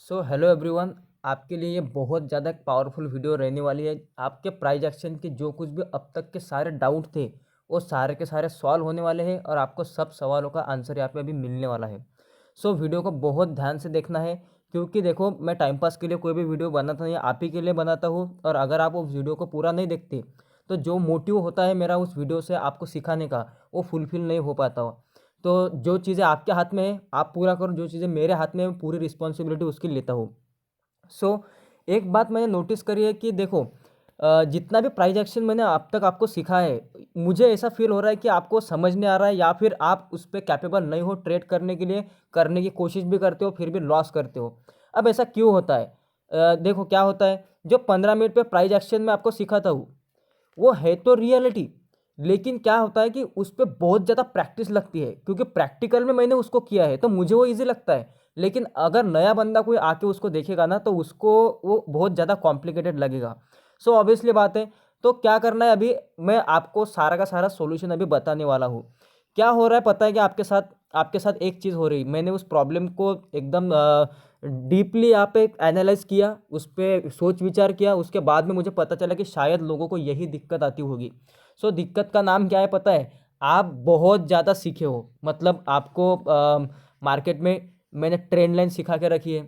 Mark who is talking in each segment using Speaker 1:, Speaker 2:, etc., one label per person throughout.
Speaker 1: Hello everyone. आपके लिए ये बहुत ज़्यादा एक पावरफुल वीडियो रहने वाली है। आपके प्राइज एक्शन के जो कुछ भी अब तक के सारे डाउट थे वो सारे के सारे सॉल्व होने वाले हैं और आपको सब सवालों का आंसर यहाँ पे अभी मिलने वाला है। वीडियो को बहुत ध्यान से देखना है, क्योंकि देखो मैं टाइम पास के लिए कोई भी वीडियो बनाता नहीं, आप ही के लिए बनाता हूँ। और अगर आप उस वीडियो को पूरा नहीं देखते तो जो मोटिव होता है मेरा उस वीडियो से आपको सिखाने का, वो फुलफिल नहीं हो पाता हो। तो जो चीज़ें आपके हाथ में है आप पूरा करो, जो चीज़ें मेरे हाथ में है मैं पूरी रिस्पॉन्सिबिलिटी उसकी लेता हूँ। एक बात मैंने नोटिस करी है कि देखो, जितना भी प्राइज एक्शन मैंने अब तक आपको सिखा है, मुझे ऐसा फील हो रहा है कि आपको समझ नहीं आ रहा है, या फिर आप उस पर कैपेबल नहीं हो ट्रेड करने के लिए। करने की कोशिश भी करते हो फिर भी लॉस करते हो। अब ऐसा क्यों होता है? देखो क्या होता है, जो 15 मिनट पे प्राइज एक्शन में आपको सिखाता हूँ वो है तो रियलिटी, लेकिन क्या होता है कि उस पर बहुत ज़्यादा प्रैक्टिस लगती है, क्योंकि प्रैक्टिकल में मैंने उसको किया है तो मुझे वो ईजी लगता है। लेकिन अगर नया बंदा कोई आके उसको देखेगा ना तो उसको वो बहुत ज़्यादा कॉम्प्लिकेटेड लगेगा। ऑब्वियसली बात है। तो क्या करना है, अभी मैं आपको सारा का सारा सॉल्यूशन अभी बताने वाला हूँ। क्या हो रहा है पता है कि आपके साथ एक चीज़ हो रही, मैंने उस प्रॉब्लम को एकदम डीपली यहाँ पे एनालाइज किया, उस पर सोच विचार किया, उसके बाद में मुझे पता चला कि शायद लोगों को यही दिक्कत आती होगी। दिक्कत का नाम क्या है पता है? आप बहुत ज़्यादा सीखे हो, मतलब आपको मार्केट में मैंने ट्रेंड लाइन सिखा के रखी है,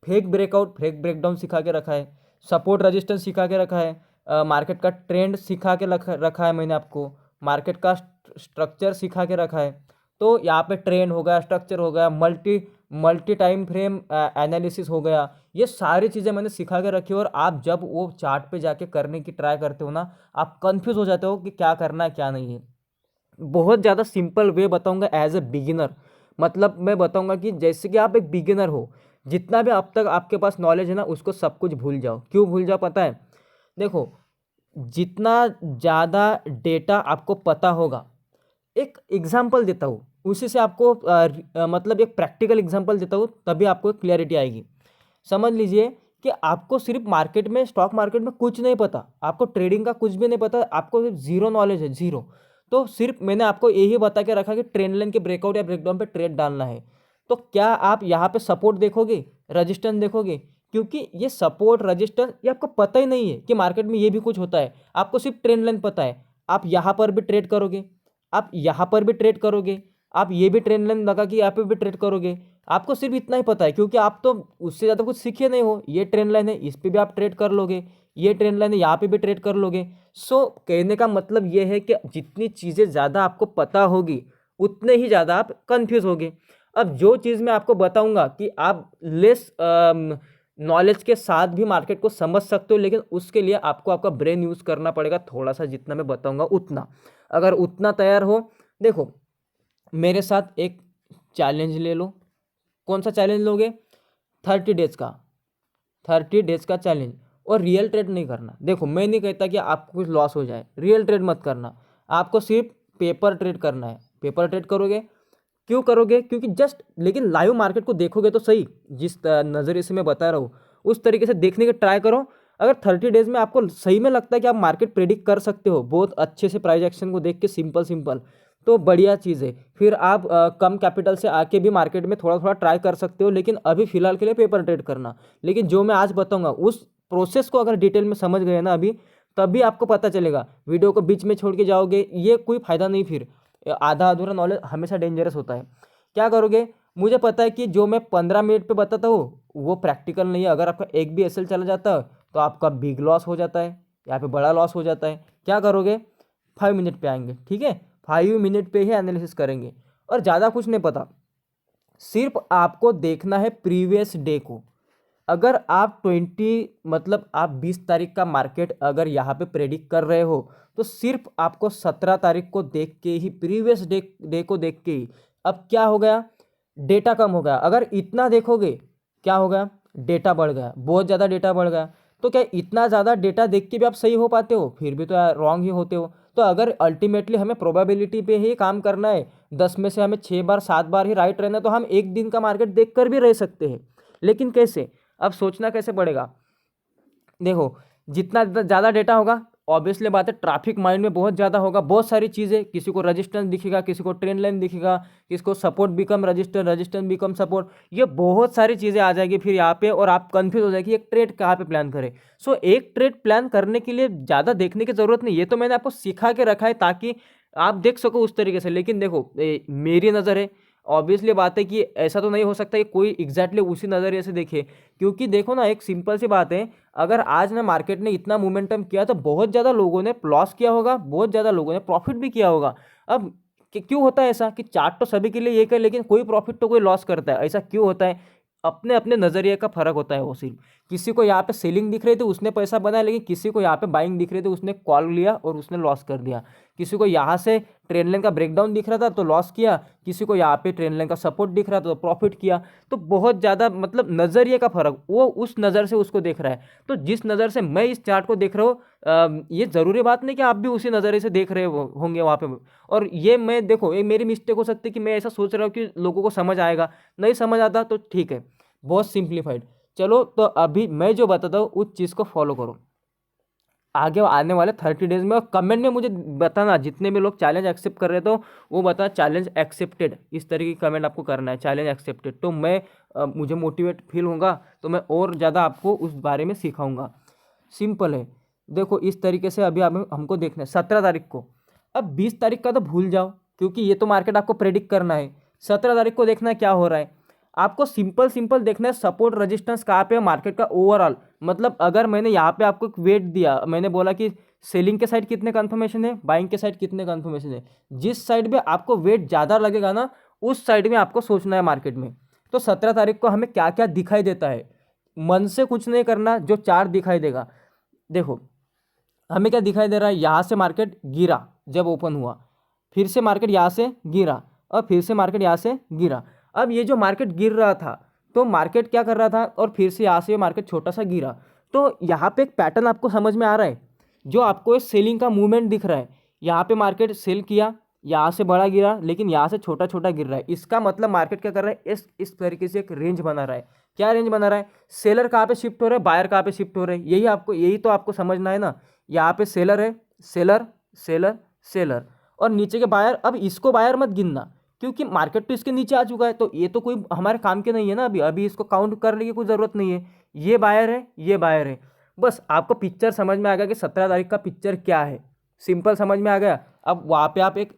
Speaker 1: फेक ब्रेकआउट फेक ब्रेकडाउन सिखा के रखा है, सपोर्ट रजिस्टेंस सिखा के रखा है, मार्केट का ट्रेंड सिखा के रखा है मैंने आपको, मार्केट का स्ट्रक्चर सिखा के रखा है। तो यहाँ पे ट्रेंड हो गया, स्ट्रक्चर हो गया, multi multi time frame analysis हो गया, ये सारी चीज़ें मैंने सिखा के रखी है। और आप जब वो चार्ट पे जाके करने की ट्राई करते हो ना, आप कंफ्यूज हो जाते हो कि क्या करना है क्या नहीं है। बहुत ज़्यादा सिंपल वे बताऊंगा एज ए बिगिनर। मतलब मैं बताऊंगा कि जैसे कि आप एक बिगिनर हो, जितना भी अब तक आपके पास नॉलेज है ना उसको सब कुछ भूल जाओ। क्यों भूल जाओ पता है? देखो, जितना ज़्यादा डेटा आपको पता होगा, एक एग्जाम्पल देता हूँ उसी से आपको मतलब एक प्रैक्टिकल एग्जाम्पल देता हूँ, तभी आपको क्लैरिटी आएगी। समझ लीजिए कि आपको सिर्फ मार्केट में, स्टॉक मार्केट में कुछ नहीं पता, आपको ट्रेडिंग का कुछ भी नहीं पता, आपको सिर्फ जीरो नॉलेज है, जीरो। तो सिर्फ मैंने आपको यही बता के रखा कि ट्रेंड लाइन के ब्रेकआउट या ब्रेकडाउन पे ट्रेड डालना है। तो क्या आप यहाँ पे सपोर्ट देखोगे, रजिस्टेंस देखोगे? क्योंकि ये सपोर्ट रजिस्टेंस ये आपको पता ही नहीं है कि मार्केट में ये भी कुछ होता है। आपको सिर्फ ट्रेंड लाइन पता है। आप यहाँ पर भी ट्रेड करोगे, आप यहाँ पर भी ट्रेड करोगे, आप ये भी ट्रेंड लाइन लगा कि यहाँ पे भी ट्रेड करोगे। आपको सिर्फ इतना ही पता है, क्योंकि आप तो उससे ज़्यादा कुछ सीखे नहीं हो। ये ट्रेंड लाइन है, इस पे भी आप ट्रेड कर लोगे, ये ट्रेंड लाइन है, यहाँ पे भी ट्रेड कर लोगे। कहने का मतलब ये है कि जितनी चीज़ें ज़्यादा आपको पता होगी उतने ही ज़्यादा आप कंफ्यूज होगे। अब जो चीज़ मैं आपको बताऊंगा कि आप लेस नॉलेज के साथ भी मार्केट को समझ सकते हो, लेकिन उसके लिए आपको आपका ब्रेन यूज़ करना पड़ेगा थोड़ा सा, जितना मैं बताऊंगा उतना। अगर उतना तैयार हो, देखो मेरे साथ एक चैलेंज ले लो। कौन सा चैलेंज लोगे? 30 डेज का, 30 डेज का चैलेंज। और रियल ट्रेड नहीं करना। देखो मैं नहीं कहता कि आपको कुछ लॉस हो जाए, रियल ट्रेड मत करना, आपको सिर्फ पेपर ट्रेड करना है। पेपर ट्रेड करोगे, क्यों करोगे? क्योंकि जस्ट, लेकिन लाइव मार्केट को देखोगे तो सही, जिस नज़रिए से मैं बता रहा हूँ उस तरीके से देखने की ट्राई करो। अगर 30 डेज में आपको सही में लगता है कि आप मार्केट प्रेडिक्ट कर सकते हो बहुत अच्छे से, प्राइस एक्शन को देख के सिंपल सिंपल, तो बढ़िया चीज़ है। फिर आप कम कैपिटल से आके भी मार्केट में थोड़ा थोड़ा ट्राई कर सकते हो, लेकिन अभी फिलहाल के लिए पेपर ट्रेड करना। लेकिन जो मैं आज बताऊंगा उस प्रोसेस को अगर डिटेल में समझ गए ना अभी, तभी आपको पता चलेगा। वीडियो को बीच में छोड़ के जाओगे ये कोई फायदा नहीं। फिर आधा अधूरा नॉलेज हमेशा डेंजरस होता है। क्या करोगे? मुझे पता है कि जो मैं 15 मिनट पे बताता हूँ वो प्रैक्टिकल नहीं है। अगर आपका एक भी एसएल चला जाता है तो आपका बिग लॉस हो जाता है, यहाँ पे बड़ा लॉस हो जाता है। क्या करोगे? 5 मिनट पे आएंगे, ठीक है? 5 मिनट पे ही एनालिसिस करेंगे और ज़्यादा कुछ नहीं पता। सिर्फ आपको देखना है प्रीवियस डे को। अगर आप 20 तारीख का मार्केट अगर यहाँ पे प्रेडिक्ट कर रहे हो, तो सिर्फ आपको 17 तारीख को देख के ही, प्रीवियस डे को देख के ही, अब क्या हो गया? डेटा कम हो गया। अगर इतना देखोगे क्या हो गया? डेटा बढ़ गया, बहुत ज़्यादा डेटा बढ़ गया। तो क्या इतना ज़्यादा डेटा देख के भी आप सही हो पाते हो? फिर भी तो यार रॉन्ग ही होते हो। तो अगर अल्टीमेटली हमें प्रोबेबिलिटी पे ही काम करना है, 10 में से हमें 6 बार 7 बार ही राइट रहना है, तो हम एक दिन का मार्केट देख कर भी रह सकते हैं। लेकिन कैसे? अब सोचना कैसे पड़ेगा? देखो, जितना ज़्यादा डेटा होगा ऑब्वियसली बात है ट्रैफिक माइंड में बहुत ज़्यादा होगा, बहुत सारी चीज़ें, किसी को रेजिस्टेंस दिखेगा, किसी को ट्रेंड लाइन दिखेगा, किसी को support become resistance, resistance become support, ये बहुत सारी चीज़ें आ जाएगी फिर यहाँ पे, और आप कंफ्यूज हो जाएगी एक ट्रेड कहाँ पे प्लान करें। सो एक ट्रेड प्लान करने के लिए ज़्यादा देखने की ज़रूरत नहीं, ये तो मैंने आपको सिखा के रखा है ताकि आप देख सको उस तरीके से। लेकिन देखो मेरी नज़र है, ऑब्वियसली बात है कि ऐसा तो नहीं हो सकता कि कोई एग्जैक्टली उसी नज़रिए से देखे, क्योंकि देखो ना एक सिंपल सी बात है, अगर आज ना मार्केट ने इतना मोमेंटम किया तो बहुत ज़्यादा लोगों ने लॉस किया होगा, बहुत ज़्यादा लोगों ने प्रॉफिट भी किया होगा। अब क्यों होता है ऐसा कि चार्ट तो सभी के लिए एक है, लेकिन कोई प्रॉफिट तो कोई लॉस करता है, ऐसा क्यों होता है? अपने अपने नज़रिए का फर्क होता है वो सिर्फ। किसी को यहाँ पे सेलिंग दिख रही थी उसने पैसा बनाया, लेकिन किसी को यहाँ पे बाइंग दिख रही थी उसने कॉल लिया और उसने लॉस कर दिया। किसी को यहाँ से ट्रेंड लाइन का ब्रेकडाउन दिख रहा था तो लॉस किया, किसी को यहाँ पे ट्रेंड लाइन का सपोर्ट दिख रहा था तो प्रॉफिट किया। तो बहुत ज़्यादा मतलब नज़रिए का फर्क, वो उस नज़र से उसको देख रहा है। तो जिस नज़र से मैं इस चार्ट को देख रहा हूँ, ये ज़रूरी बात नहीं कि आप भी उसी नज़रिए से देख रहे होंगे वहाँ पे। और ये मैं देखो ये मेरी मिस्टेक हो सकती है कि मैं ऐसा सोच रहा हूँ कि लोगों को समझ आएगा, नहीं समझ आता तो ठीक है, बहुत सिंप्लीफाइड। चलो तो अभी मैं जो बताता हूँ उस चीज़ को फॉलो करो आगे आने वाले 30 डेज में, और कमेंट में मुझे बताना जितने भी लोग चैलेंज एक्सेप्ट कर रहे, तो वो बताना चैलेंज एक्सेप्टेड, इस तरीके की कमेंट आपको करना है, चैलेंज एक्सेप्टेड। तो मैं मुझे मोटिवेट फील होगा तो मैं और ज़्यादा आपको उस बारे में सिखाऊंगा। सिंपल है, देखो इस तरीके से अभी हमको देखना है 17 तारीख को। अब 20 तारीख का तो भूल जाओ, क्योंकि ये तो मार्केट आपको प्रेडिक्ट करना है। 17 तारीख को देखना है क्या हो रहा है, आपको सिंपल सिंपल देखना है सपोर्ट रेजिस्टेंस कहाँ पे है मार्केट का ओवरऑल। मतलब अगर मैंने यहाँ पे आपको एक वेट दिया, मैंने बोला कि सेलिंग के साइड कितने कंफर्मेशन है, बाइंग के साइड कितने कंफर्मेशन है, जिस साइड में आपको वेट ज़्यादा लगेगा ना उस साइड में आपको सोचना है मार्केट में। तो 17 तारीख को हमें क्या क्या दिखाई देता है, मन से कुछ नहीं करना, जो चार्ट दिखाई देगा। देखो हमें क्या दिखाई दे रहा है, यहाँ से मार्केट गिरा जब ओपन हुआ, फिर से मार्केट यहाँ से गिरा, और फिर से मार्केट यहाँ से गिरा। अब ये जो मार्केट गिर रहा था तो मार्केट क्या कर रहा था, और फिर से यहाँ से मार्केट छोटा सा गिरा। तो यहाँ पे एक पैटर्न आपको समझ में आ रहा है, जो आपको एक सेलिंग का मूवमेंट दिख रहा है। यहाँ पे मार्केट सेल किया, यहाँ से बड़ा गिरा, लेकिन यहाँ से छोटा छोटा गिर रहा है। इसका मतलब मार्केट क्या कर रहा है, इस तरीके से एक रेंज बना रहा है। क्या रेंज बना रहा है, सेलर कहाँ पे शिफ्ट हो रहा है, बायर कहाँ पे शिफ्ट हो रहा है, यही तो आपको समझना है ना। यहाँ पे सेलर है, सेलर सेलर सेलर, और नीचे के बायर। अब इसको बायर मत गिनना, क्योंकि मार्केट तो इसके नीचे आ चुका है, तो ये तो कोई हमारे काम के नहीं है ना। अभी अभी इसको काउंट करने की कोई ज़रूरत नहीं है। ये बायर है, ये बायर है। बस आपको पिक्चर समझ में आ गया कि 17 तारीख का पिक्चर क्या है, सिंपल समझ में आ गया। अब वहाँ पे आप एक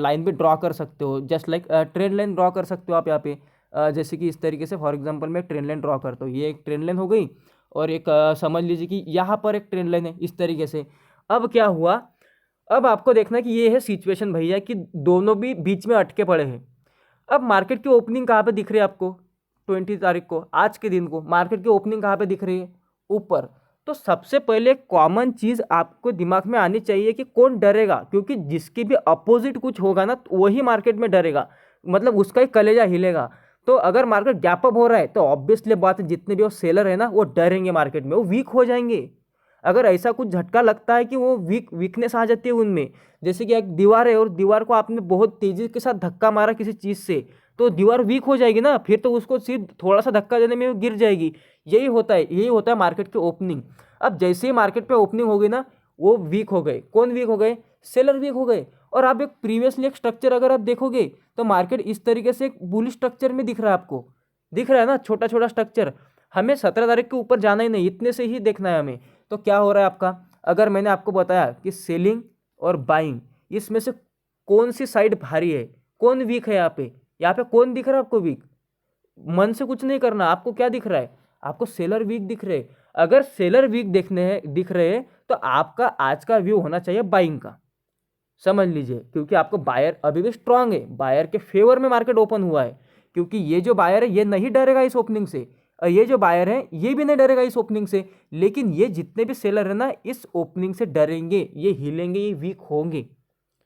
Speaker 1: लाइन भी ड्रॉ कर सकते हो, just like trend line draw कर सकते हो आप यहाँ पे। जैसे कि इस तरीके से फॉर एग्जांपल मैं ट्रेंड लाइन ड्रॉ करता हूँ, ये एक ट्रेंड लाइन हो गई, और एक समझ लीजिए कि यहाँ पर एक ट्रेंड लाइन है इस तरीके से। अब क्या हुआ, अब आपको देखना है कि ये है सिचुएशन भैया कि दोनों भी बीच में अटके पड़े हैं। अब मार्केट की ओपनिंग कहाँ पे दिख रही है आपको, 20 तारीख को, आज के दिन को मार्केट की ओपनिंग कहाँ पे दिख रही है, ऊपर। तो सबसे पहले कॉमन चीज़ आपको दिमाग में आनी चाहिए कि कौन डरेगा, क्योंकि जिसकी भी अपोजिट कुछ होगा ना तो वही मार्केट में डरेगा, मतलब उसका ही कलेजा हिलेगा। तो अगर मार्केट गैप अप हो रहा है तो ऑब्वियसली बात है जितने भी वो सेलर है ना वो डरेंगे मार्केट में, वो वीक हो जाएंगे। अगर ऐसा कुछ झटका लगता है कि वो वीकनेस आ जाती है उनमें, जैसे कि एक दीवार है और दीवार को आपने बहुत तेज़ी के साथ धक्का मारा किसी चीज़ से, तो दीवार वीक हो जाएगी ना, फिर तो उसको सिर्फ थोड़ा सा धक्का देने में वो गिर जाएगी। यही होता है मार्केट की ओपनिंग। अब जैसे ही मार्केट पे ओपनिंग हो गई ना, वो वीक हो गए। कौन वीक हो गए, सेलर वीक हो गए। और आप एक प्रीवियसली एक स्ट्रक्चर अगर आप देखोगे तो मार्केट इस तरीके से एक बुलिश स्ट्रक्चर में दिख रहा है, आपको दिख रहा है ना, छोटा छोटा स्ट्रक्चर। हमें 17 तारीख के ऊपर जाना ही नहीं, इतने से ही देखना है हमें। तो क्या हो रहा है आपका, अगर मैंने आपको बताया कि सेलिंग और बाइंग, इसमें से कौन सी साइड भारी है, कौन वीक है, यहाँ पे कौन दिख रहा है आपको वीक, मन से कुछ नहीं करना, आपको क्या दिख रहा है, आपको सेलर वीक दिख रहे। अगर सेलर वीक दिख रहे हैं तो आपका आज का व्यू होना चाहिए बाइंग का, समझ लीजिए, क्योंकि आपको बायर अभी भी स्ट्रांग है, बायर के फेवर में मार्केट ओपन हुआ है। क्योंकि ये जो बायर है ये नहीं डरेगा इस ओपनिंग से, और ये जो बायर है ये भी नहीं डरेगा इस ओपनिंग से। लेकिन ये जितने भी सेलर है ना इस ओपनिंग से डरेंगे, ये हिलेंगे, ये वीक होंगे।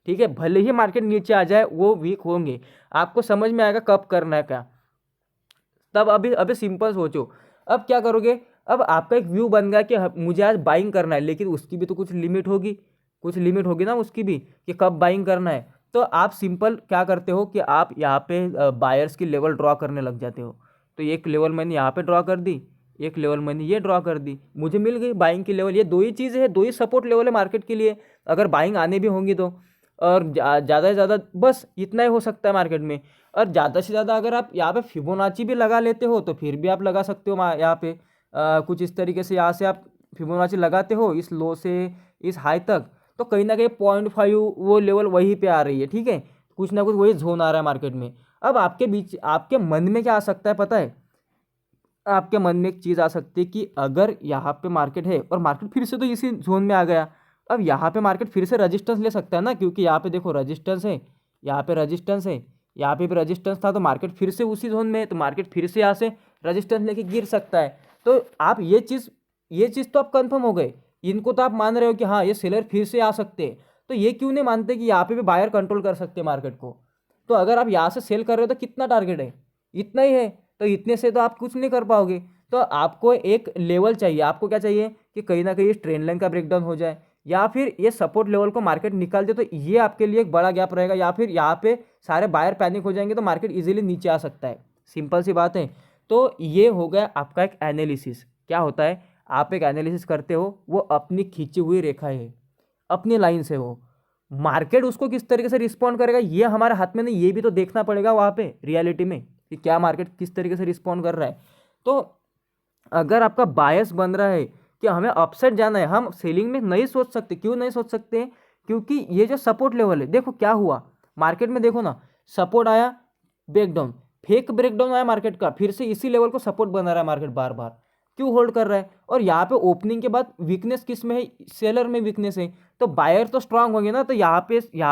Speaker 1: ठीक है, भले ही मार्केट नीचे आ जाए वो वीक होंगे। आपको समझ में आएगा कब करना है क्या। तब अभी अभी सिंपल सोचो, अब क्या करोगे। अब आपका एक व्यू बन गया कि मुझे आज बाइंग करना है, लेकिन उसकी भी तो कुछ लिमिट होगी, कुछ लिमिट होगी ना उसकी भी, कि कब बाइंग करना है। तो आप सिंपल क्या करते हो कि आप यहाँ पे बायर्स की लेवल ड्रॉ करने लग जाते हो। तो एक लेवल मैंने यहाँ पे ड्रॉ कर दी, एक लेवल मैंने ये ड्रॉ कर दी, मुझे मिल गई बाइंग की लेवल। ये दो ही चीज़ है, दो ही सपोर्ट लेवल है मार्केट के लिए, अगर बाइंग आने भी होंगी तो। और ज़्यादा से ज़्यादा बस इतना ही हो सकता है मार्केट में। और ज़्यादा से ज़्यादा अगर आप यहाँ पे फिबोनाची भी लगा लेते हो तो फिर भी आप लगा सकते हो यहाँ पे कुछ इस तरीके से। यहाँ से आप फिबोनाची लगाते हो इस लो से इस हाई तक, तो कहीं ना कहीं 0.5 वो लेवल वहीं पे आ रही है, ठीक है, कुछ ना कुछ वही जोन आ रहा है मार्केट में। अब आपके बीच आपके मन में क्या आ सकता है पता है, आपके मन में एक चीज़ आ सकती है कि अगर यहाँ पे मार्केट है और मार्केट फिर से तो इसी जोन में आ गया, अब यहाँ पे मार्केट फिर से रजिस्टेंस ले सकता है ना, क्योंकि यहाँ पे देखो रजिस्टेंस है, यहाँ पे रजिस्टेंस है, यहाँ पे भी रजिस्टेंस था, तो मार्केट फिर से उसी जोन में है, तो मार्केट फिर से यहाँ से रजिस्टेंस लेके गिर सकता है। तो आप ये चीज़ तो आप कंफर्म हो गए, इनको तो आप मान रहे हो कि हाँ ये सेलर फिर से आ सकते हैं, तो ये क्यों नहीं मानते कि यहाँ पे भी बायर कंट्रोल कर सकते हैं मार्केट को। तो अगर आप यहाँ से सेल कर रहे हो तो कितना टारगेट है, इतना ही है, तो इतने से तो आप कुछ नहीं कर पाओगे। तो आपको एक लेवल चाहिए, आपको क्या चाहिए कि कहीं ना कहीं इस ट्रेंड लाइन का ब्रेकडाउन हो जाए, या फिर ये सपोर्ट लेवल को मार्केट निकाल दे, तो ये आपके लिए एक बड़ा गैप रहेगा, या फिर यहाँ पे सारे बायर पैनिक हो जाएंगे तो मार्केट इजीली नीचे आ सकता है। सिंपल सी बात है। तो ये हो गया आपका एक एनालिसिस। क्या होता है, आप एक एनालिसिस करते हो, वो अपनी खींची हुई रेखा है, अपनी लाइन से हो, मार्केट उसको किस तरीके से रिस्पॉन्ड करेगा ये हमारे हाथ में नहीं, ये भी तो देखना पड़ेगा वहाँ पे रियलिटी में कि क्या मार्केट किस तरीके से रिस्पॉन्ड कर रहा है। तो अगर आपका बायस बन रहा है कि हमें अपसाइड जाना है, हम सेलिंग में नहीं सोच सकते। क्यों नहीं सोच सकते, क्योंकि ये जो सपोर्ट लेवल है, देखो क्या हुआ मार्केट में, देखो ना सपोर्ट आया, ब्रेकडाउन, फेक ब्रेकडाउन आया मार्केट का, फिर से इसी लेवल को सपोर्ट बना रहा है मार्केट बार बार, क्यों होल्ड कर रहा है। और यहाँ पे ओपनिंग के बाद वीकनेस किस में है, सेलर में वीकनेस है, तो बायर तो स्ट्रांग होंगे ना, तो यहाँ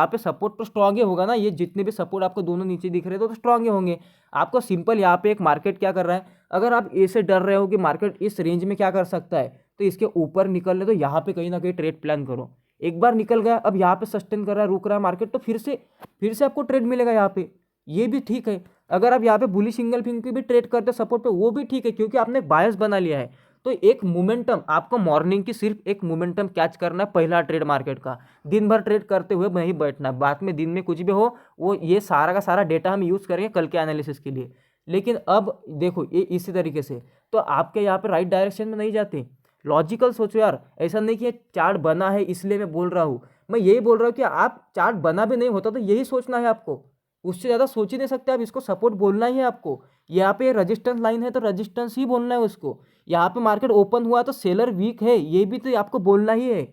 Speaker 1: पे सपोर्ट तो स्ट्रांग ही होगा ना, ये जितने भी सपोर्ट आपको दोनों नीचे दिख रहे हैं तो स्ट्रांग ही होंगे। आपको सिंपल यहाँ पे एक मार्केट क्या कर रहा है, अगर आप ऐसे डर रहे हो कि मार्केट इस रेंज में क्या कर सकता है, तो इसके ऊपर निकलने, तो यहाँ पे कहीं ना कहीं ट्रेड प्लान करो। एक बार निकल गया, अब यहाँ पे सस्टेन कर रहा है, रुक रहा है मार्केट, तो फिर से आपको ट्रेड मिलेगा यहाँ पे, ये भी ठीक है। अगर आप यहाँ पे बुलिश सिंगल फिंग की भी ट्रेड करते सपोर्ट पे, वो भी ठीक है, क्योंकि आपने बायस बना लिया है। तो एक मोमेंटम आपको मॉर्निंग की सिर्फ एक मोमेंटम कैच करना है, पहला ट्रेड मार्केट का, दिन भर ट्रेड करते हुए नहीं बैठना है। बाद में दिन में कुछ भी हो, वो ये सारा का सारा डेटा हम यूज़ करेंगे कल के एनालिसिस के लिए। लेकिन अब देखो ये इसी तरीके से, तो आपके यहाँ पे राइट डायरेक्शन में नहीं जाते। लॉजिकल सोचो यार, ऐसा नहीं कि ये चार्ट बना है इसलिए मैं बोल रहा हूँ, मैं यही बोल रहा हूँ कि आप चार्ट बना भी नहीं होता तो यही सोचना है आपको, उससे ज़्यादा सोच ही नहीं सकते आप। इसको सपोर्ट बोलना ही है आपको, यहाँ पे रेजिस्टेंस लाइन है तो रेजिस्टेंस ही बोलना है उसको। यहाँ पे मार्केट ओपन हुआ तो सेलर वीक है, ये भी तो आपको बोलना ही है,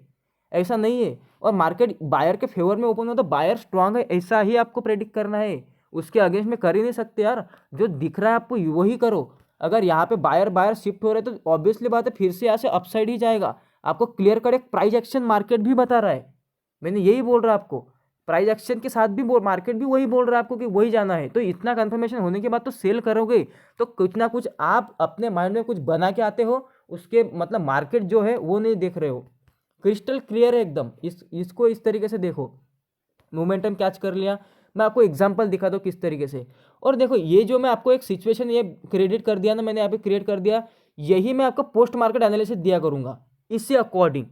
Speaker 1: ऐसा नहीं है। और मार्केट बायर के फेवर में ओपन हुआ तो बायर स्ट्रांग है, ऐसा ही आपको प्रेडिक्ट करना है, उसके अगेंस्ट में कर ही नहीं सकते यार। जो दिख रहा है आपको वही करो। अगर यहाँ पे बायर बायर शिफ्ट हो रहे हैं तो ऑब्वियसली बात है फिर से यहाँ से अपसाइड ही जाएगा। आपको क्लियर कट एक प्राइस एक्शन मार्केट भी बता रहा है, मैंने यही बोल रहा आपको, प्राइस एक्शन के साथ भी मार्केट भी वही बोल रहा है आपको कि वही जाना है। तो इतना कंफर्मेशन होने के बाद तो सेल करोगे, तो कुछ ना कुछ आप अपने माइंड में कुछ बना के आते हो, उसके मतलब मार्केट जो है वो नहीं देख रहे हो, क्रिस्टल क्लियर है एकदम। इसको इस तरीके से देखो, मोमेंटम कैच कर लिया। मैं आपको एग्जांपल दिखा दूँ किस तरीके से। और देखो ये जो मैं आपको एक सिचुएशन ये क्रेडिट कर दिया ना, मैंने यहाँ पे क्रिएट कर दिया, यही मैं आपको पोस्ट मार्केट एनालिसिस दिया करूँगा इससे अकॉर्डिंग।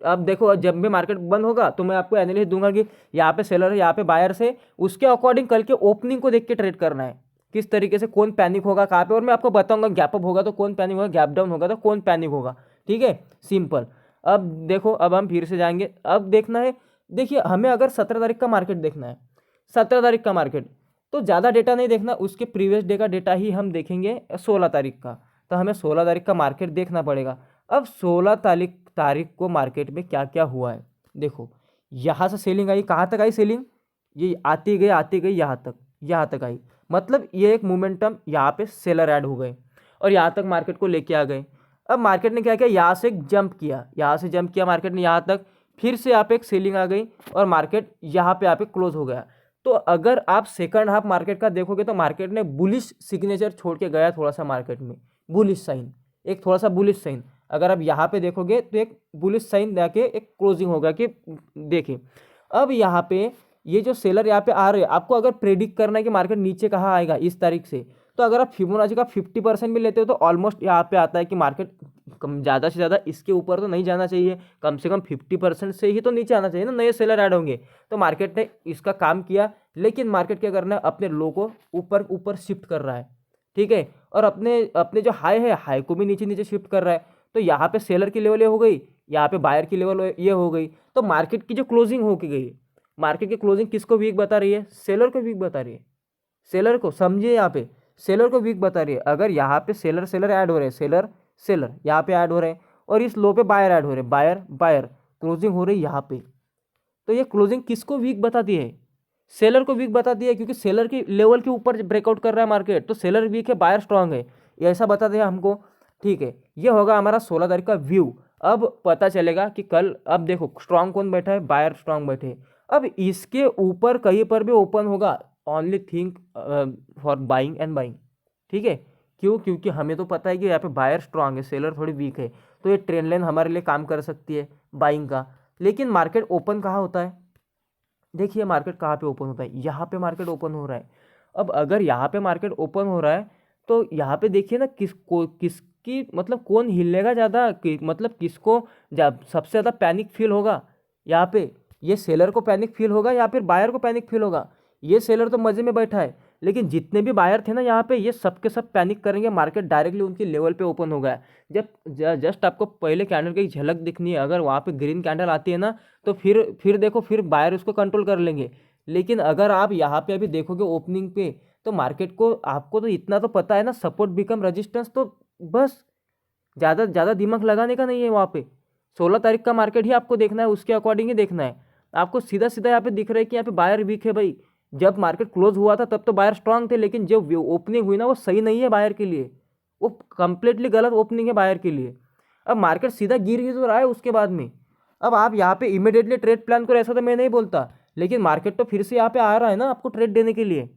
Speaker 1: अब देखो जब भी मार्केट बंद होगा तो मैं आपको एनालिसिस दूंगा कि यहाँ पे सेलर है, यहाँ पे बायर से, उसके अकॉर्डिंग कल के ओपनिंग को देख के ट्रेड करना है, किस तरीके से कौन पैनिक होगा कहाँ पे, और मैं आपको बताऊंगा गैप अप होगा तो कौन पैनिक होगा, गैप डाउन होगा तो कौन पैनिक होगा, ठीक है, सिंपल। अब देखो, अब हम फिर से जाएंगे, अब देखना है, देखिए हमें अगर 17 तारीख का मार्केट देखना है, 17 तारीख का मार्केट, तो ज़्यादा डेटा नहीं देखना, उसके प्रीवियस डे का डेटा ही हम देखेंगे 16 तारीख का। तो हमें 16 तारीख का मार्केट देखना पड़ेगा। अब 16 तारीख को मार्केट में क्या क्या हुआ है, देखो यहाँ से सेलिंग आई, कहाँ तक आई सेलिंग, ये आती गई यहाँ तक आई, मतलब ये एक मोमेंटम, यहाँ पे सेलर ऐड हो गए और यहाँ तक मार्केट को लेके आ गए। अब मार्केट ने क्या किया, यहाँ से जंप किया मार्केट ने यहाँ तक, फिर से यहाँ पे एक सेलिंग आ गई और मार्केट यहाँ पे क्लोज हो गया। तो अगर आप सेकंड हाफ मार्केट का देखोगे तो मार्केट ने बुलिश सिग्नेचर छोड़ के गया, थोड़ा सा मार्केट में बुलिश साइन, एक थोड़ा सा बुलिश साइन, अगर आप यहाँ पे देखोगे तो एक बुलिश साइन देके एक क्लोजिंग होगा कि देखिए। अब यहाँ पे ये जो सेलर यहाँ पे आ रहे हैं, आपको अगर प्रेडिक्ट करना है कि मार्केट नीचे कहाँ आएगा इस तारीख से, तो अगर आप फिबोनाची का 50% भी लेते हो तो ऑलमोस्ट यहाँ पे आता है कि मार्केट कम ज़्यादा से ज़्यादा इसके ऊपर तो नहीं जाना चाहिए, कम से कम 50% से ही तो नीचे आना चाहिए ना, नए सेलर ऐड होंगे। तो मार्केट ने इसका काम किया, लेकिन मार्केट क्या करना है, अपने लो को ऊपर शिफ्ट कर रहा है, ठीक है। और अपने अपने जो हाई है, हाई को भी नीचे नीचे शिफ्ट कर रहा है। तो यहाँ पे सेलर की लेवल ये हो गई, यहाँ पे बायर की लेवल ये हो गई। तो मार्केट की जो क्लोजिंग हो के गई, मार्केट की क्लोजिंग किसको वीक बता रही है? सेलर को वीक बता रही है। सेलर को समझिए, यहाँ पे सेलर को वीक बता रही है। अगर यहाँ पे सेलर सेलर ऐड हो रहे हैं, सेलर सेलर यहाँ पे ऐड हो रहे हैं, और इस लो पे बायर ऐड हो रहे हैं, बायर बायर, क्लोजिंग हो रही है यहाँ पे। तो ये क्लोजिंग किसको वीक बताती है? सेलर को वीक बताती है, क्योंकि सेलर की लेवल के ऊपर ब्रेकआउट कर रहा है मार्केट। तो सेलर वीक है, बायर स्ट्रांग है, ये ऐसा बता दिया हमको। ठीक है, ये होगा हमारा 16 तारीख का व्यू। अब पता चलेगा कि कल, अब देखो स्ट्रांग कौन बैठा है? बायर स्ट्रांग बैठे हैं। अब इसके ऊपर कहीं पर भी ओपन होगा, only think for buying and buying. ठीक है, क्यों? क्योंकि हमें तो पता है कि यहाँ पे बायर स्ट्रांग है, सेलर थोड़ी वीक है। तो ये ट्रेंड लाइन हमारे लिए काम कर सकती है बाइंग का। लेकिन मार्केट ओपन कहाँ होता है? देखिए मार्केट कहाँ पे ओपन होता है, यहाँ पे मार्केट ओपन हो रहा है। अब अगर यहाँ पे मार्केट ओपन हो रहा है, तो यहाँ पे देखिए ना, किसकी मतलब कौन हिलेगा ज़्यादा, मतलब किसको सबसे ज़्यादा पैनिक फील होगा? यहाँ पे ये सेलर को पैनिक फील होगा या फिर बायर को पैनिक फील होगा? ये सेलर तो मज़े में बैठा है, लेकिन जितने भी बायर थे ना यहाँ पे, ये सब के सब पैनिक करेंगे। मार्केट डायरेक्टली उनकी लेवल पे ओपन हो गया। जब जस्ट आपको पहले कैंडल की झलक दिखनी है, अगर वहाँ पे ग्रीन कैंडल आती है ना, तो फिर देखो, फिर बायर उसको कंट्रोल कर लेंगे। लेकिन अगर आप यहाँ पे अभी देखोगे ओपनिंग पे, तो मार्केट को, आपको तो इतना तो पता है ना, सपोर्ट बिकम रेजिस्टेंस, तो बस ज़्यादा दिमाग लगाने का नहीं है वहाँ पे। 16 तारीख का मार्केट ही आपको देखना है, उसके अकॉर्डिंग ही देखना है। आपको सीधा सीधा यहाँ पे दिख रहा है कि यहाँ पे बायर वीक है भाई। जब मार्केट क्लोज हुआ था तब तो बायर स्ट्रांग थे, लेकिन जो ओपनिंग हुई ना, वो सही नहीं है बायर के लिए, वो कंप्लीटली गलत ओपनिंग है बायर के लिए। अब मार्केट सीधा गिर ही तो रहा है उसके बाद में। अब आप यहाँ पे इमीडिएटली ट्रेड प्लान करो, ऐसा तो मैं नहीं बोलता, लेकिन मार्केट तो फिर से यहाँ पे आ रहा है ना आपको ट्रेड देने के लिए।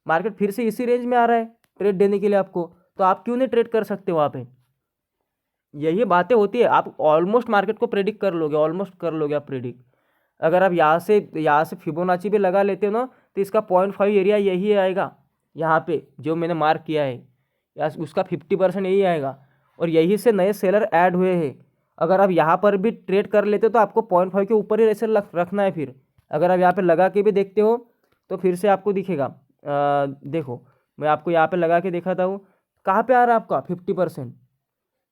Speaker 1: मार्केट फिर से इसी रेंज में आ रहा है ट्रेड देने के लिए आपको, तो आप क्यों नहीं ट्रेड कर सकते वहाँ पे? यही बातें होती है। आप ऑलमोस्ट मार्केट को प्रेडिक्ट कर लोगे, ऑलमोस्ट कर लोगे आप प्रेडिक्ट। अगर आप यहाँ से फिबोनाची भी लगा लेते हो ना, तो इसका 0.5 एरिया यही आएगा, यहाँ पे जो मैंने मार्क किया है, या उसका 50% यही आएगा, और यही से नए सेलर ऐड हुए हैं। अगर आप यहाँ पर भी ट्रेड कर लेते हो, तो आपको 0.5 के ऊपर ही ऐसे रखना है। फिर अगर आप यहाँ पे लगा के भी देखते हो, तो फिर से आपको दिखेगा। देखो मैं आपको यहाँ पे लगा के दिखाता हूँ, कहाँ पे आ रहा है आपका 50%,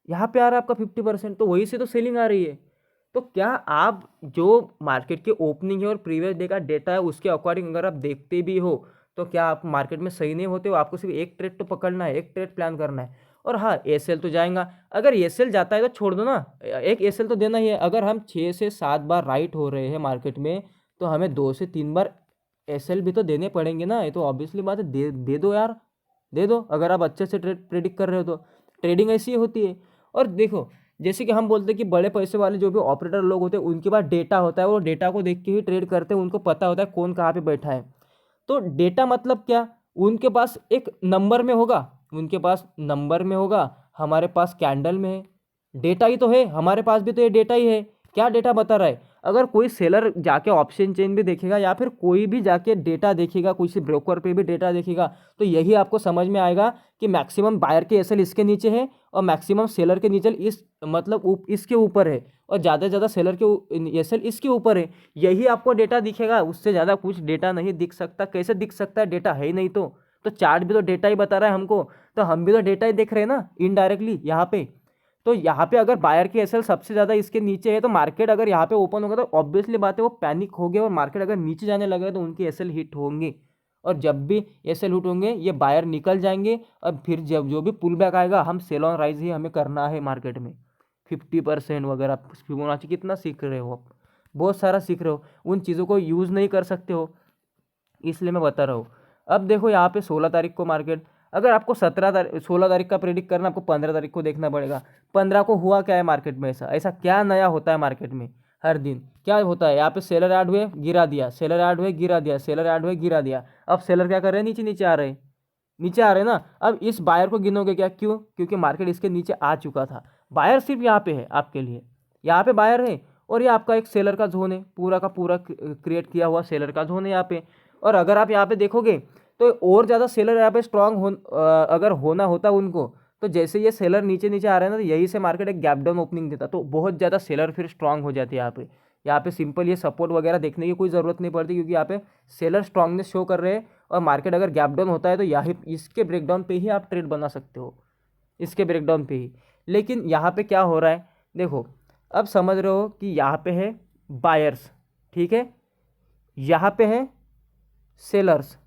Speaker 1: यहाँ पे आ रहा है आपका 50%, तो वही से तो सेलिंग आ रही है। तो क्या आप जो मार्केट के ओपनिंग है और प्रीवियस डे का डेटा है, उसके अकॉर्डिंग अगर आप देखते भी हो, तो क्या आप मार्केट में सही नहीं होते हो? आपको सिर्फ एक ट्रेड तो पकड़ना है, एक ट्रेड प्लान करना है। और हाँ, एसएल तो जाएगा। अगर एसएल जाता है तो छोड़ दो ना, एक एसएल तो देना ही है। अगर हम 6 से 7 बार राइट हो रहे हैं मार्केट में, तो हमें 2 से 3 बार एसएल भी तो देने पड़ेंगे ना। ये तो ऑब्वियसली बात है, दे दो यार, दे दो। अगर आप अच्छे से ट्रेड प्रेडिक्ट कर रहे हो तो ट्रेडिंग ऐसी ही होती है। और देखो, जैसे कि हम बोलते हैं कि बड़े पैसे वाले जो भी ऑपरेटर लोग होते हैं, उनके पास डेटा होता है, वो डेटा को देख के ही ट्रेड करते हैं। उनको पता होता है कौन कहाँ पे बैठा है। तो डेटा मतलब क्या? उनके पास एक नंबर में होगा, उनके पास नंबर में होगा, हमारे पास कैंडल में है। डेटा ही तो है, हमारे पास भी तो ये डेटा ही है। क्या डेटा बता रहा है? अगर कोई सेलर जाके ऑप्शन चेन भी देखेगा, या फिर कोई भी जाके डेटा देखेगा, किसी ब्रोकर पे भी डेटा देखेगा, तो यही आपको समझ में आएगा कि मैक्सिमम बायर के एसएल इसके नीचे है, और मैक्सिमम सेलर के नीचे इस मतलब इसके ऊपर है, और ज़्यादा से ज़्यादा सेलर के एसएल इसके ऊपर है। यही आपको डेटा दिखेगा, उससे ज़्यादा कुछ डेटा नहीं दिख सकता। कैसे दिख सकता है? डेटा है ही नहीं तो चार्ट भी तो डेटा ही बता रहा है हमको, तो हम भी तो डेटा ही देख रहे हैं ना इनडायरेक्टली यहाँ पे। तो यहाँ पे अगर बायर की एसएल सबसे ज़्यादा इसके नीचे है, तो मार्केट अगर यहाँ पे ओपन होगा, तो ऑब्वियसली बात है वो पैनिक हो गए, और मार्केट अगर नीचे जाने लगेगा तो उनकी एसएल हिट होंगे। और जब भी एसएल हिट होंगे, ये बायर निकल जाएंगे, और फिर जब जो भी पुल बैक आएगा, हम सेल ऑन राइज ही हमें करना है मार्केट में। 50% वगैरह फिबोनाची कितना सीख रहे हो आप? बहुत सारा सीख रहे हो, उन चीज़ों को यूज़ नहीं कर सकते हो, इसलिए मैं बता रहा हूँ। अब देखो यहाँ पे 16 तारीख को मार्केट, अगर आपको 16 तारीख का प्रेडिक्ट करना, आपको 15 तारीख को देखना पड़ेगा। 15 को हुआ क्या है मार्केट में? ऐसा ऐसा क्या नया होता है मार्केट में? हर दिन क्या होता है? यहाँ पे सेलर ऐड हुए, गिरा दिया, सेलर ऐड हुए, गिरा दिया, सेलर ऐड हुए, गिरा दिया। अब सेलर क्या कर रहे हैं? नीचे नीचे आ रहे हैं, नीचे आ रहे हैं ना। अब इस बायर को गिनोगे क्या? क्यों? क्योंकि मार्केट इसके नीचे आ चुका था। बायर सिर्फ यहाँ पे है आपके लिए, यहाँ पे बायर है, और ये आपका एक सेलर का जोन है, पूरा का पूरा क्रिएट किया हुआ सेलर का जोन है यहाँ पे। और अगर आप यहाँ पे देखोगे, तो और ज़्यादा सेलर यहाँ पे स्ट्रांग अगर होना होता उनको, तो जैसे ये सेलर नीचे नीचे आ रहे हैं ना, तो यही से मार्केट एक गैप डाउन ओपनिंग देता, तो बहुत ज़्यादा सेलर फिर स्ट्रांग हो जाती है यहाँ पे। यहाँ पे सिंपल ये सपोर्ट वगैरह देखने की कोई ज़रूरत नहीं पड़ती, क्योंकि यहाँ पे सेलर स्ट्रांगनेस शो कर रहे हैं और मार्केट अगर गैप डाउन होता है तो यही इसके ब्रेकडाउन पे ही आप ट्रेड बना सकते हो, इसके ब्रेकडाउन पे ही। लेकिन यहाँ पे क्या हो रहा है, देखो अब समझ रहे हो कि यहाँ पे है बायर्स, ठीक है, यहाँ पे है सेलर्स।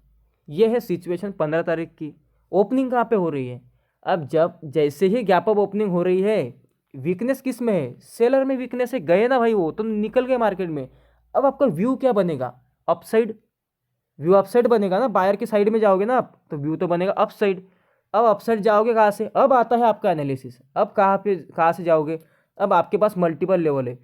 Speaker 1: ये है सिचुएशन 15 तारीख की। ओपनिंग कहाँ पे हो रही है, अब जब जैसे ही गैप अप ओपनिंग हो रही है, वीकनेस किस में है, सेलर में वीकनेस है, गए ना भाई वो तो निकल गए मार्केट में। अब आपका व्यू क्या बनेगा, अपसाइड, व्यू अपसाइड बनेगा ना, बायर की साइड में जाओगे ना आप तो व्यू तो बनेगा अपसाइड। अब अपसाइड जाओगे कहाँ से, अब आता है आपका एनालिसिस, अब कहाँ से जाओगे, अब आपके पास मल्टीपल लेवल है,